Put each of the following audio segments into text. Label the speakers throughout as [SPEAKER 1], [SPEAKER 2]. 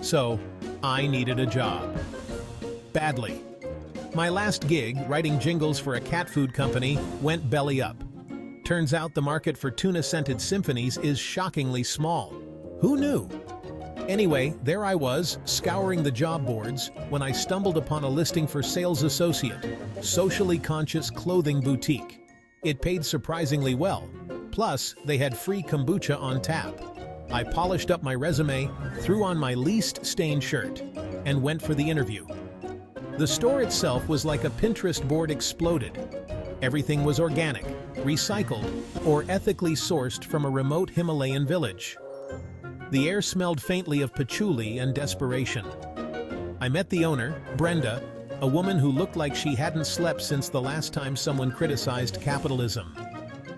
[SPEAKER 1] So, I needed a job. Badly. My last gig, writing jingles for a cat food company, went belly up. Turns out the market for tuna-scented symphonies is shockingly small. Who knew? Anyway, there I was, scouring the job boards, when I stumbled upon a listing for sales associate, socially conscious clothing boutique. It paid surprisingly well. Plus, they had free kombucha on tap. I polished up my resume, threw on my least stained shirt, and went for the interview. The store itself was like a Pinterest board exploded. Everything was organic, recycled, or ethically sourced from a remote Himalayan village. The air smelled faintly of patchouli and desperation. I met the owner, Brenda, a woman who looked like she hadn't slept since the last time someone criticized capitalism.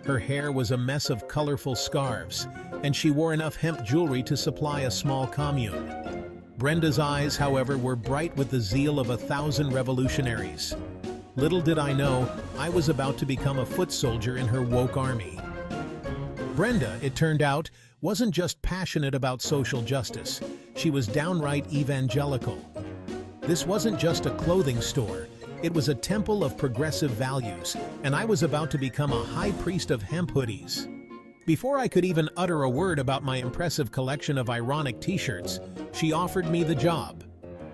[SPEAKER 1] Her hair was a mess of colorful scarves, and she wore enough hemp jewelry to supply a small commune. Brenda's eyes, however, were bright with the zeal of 1,000 revolutionaries. Little did I know, I was about to become a foot soldier in her woke army. Brenda, it turned out, wasn't just passionate about social justice. She was downright evangelical. This wasn't just a clothing store. It was a temple of progressive values, and I was about to become a high priest of hemp hoodies. Before I could even utter a word about my impressive collection of ironic t-shirts, she offered me the job.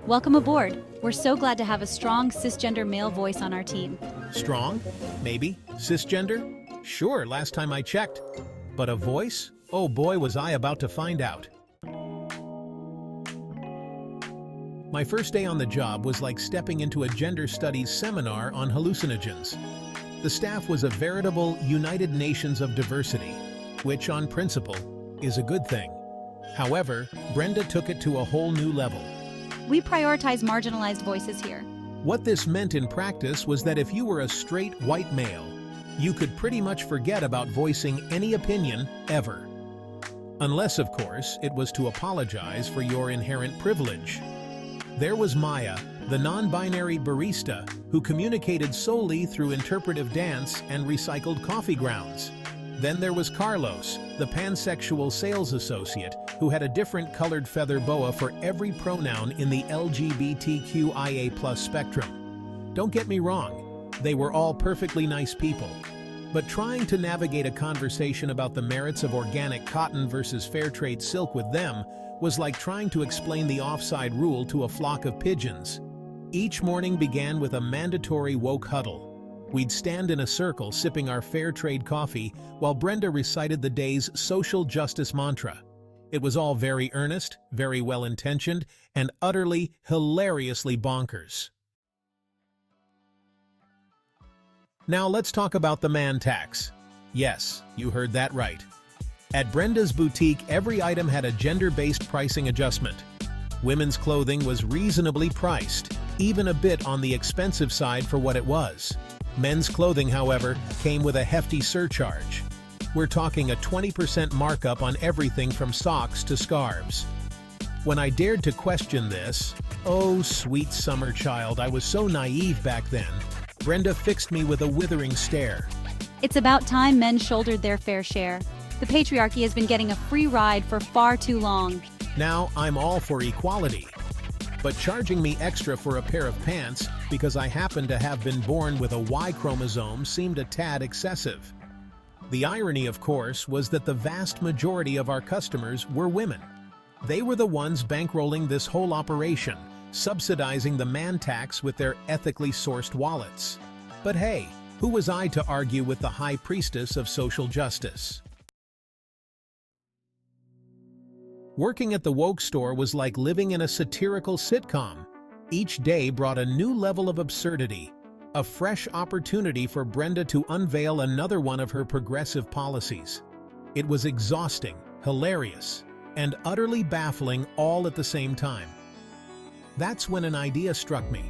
[SPEAKER 2] Welcome aboard. We're so glad to have a strong cisgender male voice on our team.
[SPEAKER 1] Strong? Maybe. Cisgender? Sure, last time I checked. But a voice? Oh boy, was I about to find out. My first day on the job was like stepping into a gender studies seminar on hallucinogens. The staff was a veritable United Nations of diversity, which on principle is a good thing. However, Brenda took it to a whole new level.
[SPEAKER 2] We prioritize marginalized voices here.
[SPEAKER 1] What this meant in practice was that if you were a straight white male, you could pretty much forget about voicing any opinion ever. Unless, of course, it was to apologize for your inherent privilege. There was Maya, the non-binary barista, who communicated solely through interpretive dance and recycled coffee grounds. Then there was Carlos, the pansexual sales associate, who had a different colored feather boa for every pronoun in the LGBTQIA+ spectrum. Don't get me wrong, they were all perfectly nice people. But trying to navigate a conversation about the merits of organic cotton versus fair trade silk with them was like trying to explain the offside rule to a flock of pigeons. Each morning began with a mandatory woke huddle. We'd stand in a circle sipping our fair trade coffee while Brenda recited the day's social justice mantra. It was all very earnest, very well-intentioned, and utterly, hilariously bonkers. Now let's talk about the man tax. Yes, you heard that right. At Brenda's boutique, every item had a gender-based pricing adjustment. Women's clothing was reasonably priced, even a bit on the expensive side for what it was. Men's clothing, however, came with a hefty surcharge. We're talking a 20% markup on everything from socks to scarves. When I dared to question this, oh sweet summer child, I was so naive back then, Brenda fixed me with a withering stare.
[SPEAKER 2] It's about time men shouldered their fair share. The patriarchy has been getting a free ride for far too long.
[SPEAKER 1] Now I'm all for equality. But charging me extra for a pair of pants because I happen to have been born with a Y chromosome seemed a tad excessive. The irony, of course, was that the vast majority of our customers were women. They were the ones bankrolling this whole operation, subsidizing the man tax with their ethically sourced wallets. But hey, who was I to argue with the high priestess of social justice? Working at the woke store was like living in a satirical sitcom. Each day brought a new level of absurdity, a fresh opportunity for Brenda to unveil another one of her progressive policies. It was exhausting, hilarious, and utterly baffling all at the same time. That's when an idea struck me.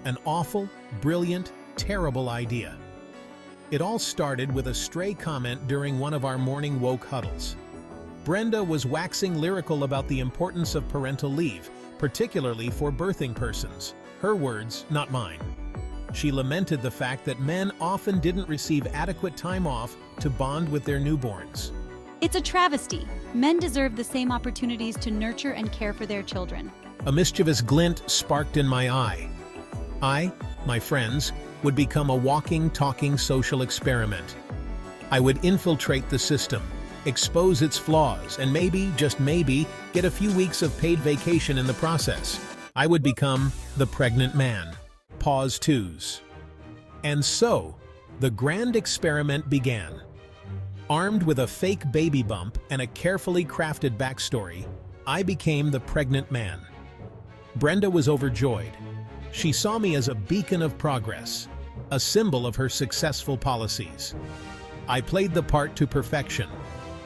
[SPEAKER 1] An awful, brilliant, terrible idea. It all started with a stray comment during one of our morning woke huddles. Brenda was waxing lyrical about the importance of parental leave, particularly for birthing persons. Her words, not mine. She lamented the fact that men often didn't receive adequate time off to bond with their newborns.
[SPEAKER 2] It's a travesty. Men deserve the same opportunities to nurture and care for their children.
[SPEAKER 1] A mischievous glint sparked in my eye. I, my friends, would become a walking, talking social experiment. I would infiltrate the system, expose its flaws, and maybe, just maybe, get a few weeks of paid vacation in the process. I would become the pregnant man. Pause twos. And so, the grand experiment began. Armed with a fake baby bump and a carefully crafted backstory, I became the pregnant man. Brenda was overjoyed. She saw me as a beacon of progress, a symbol of her successful policies. I played the part to perfection,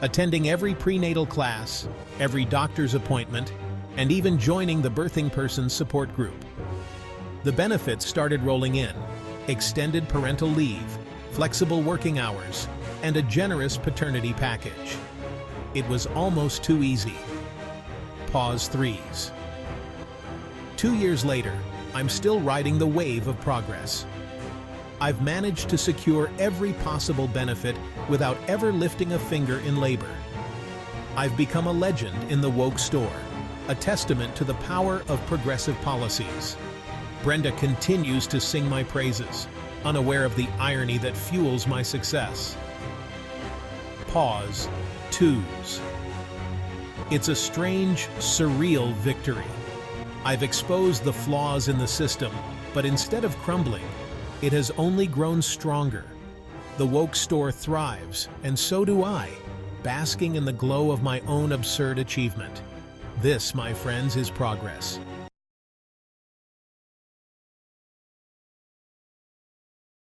[SPEAKER 1] attending every prenatal class, every doctor's appointment, and even joining the birthing person's support group. The benefits started rolling in: extended parental leave, flexible working hours, and a generous paternity package. It was almost too easy. Pause threes. 2 years later, I'm still riding the wave of progress. I've managed to secure every possible benefit without ever lifting a finger in labor. I've become a legend in the woke store, a testament to the power of progressive policies. Brenda continues to sing my praises, unaware of the irony that fuels my success. Pause twos. It's a strange, surreal victory. I've exposed the flaws in the system, but instead of crumbling, it has only grown stronger. The woke store thrives, and so do I, basking in the glow of my own absurd achievement. This, my friends, is progress.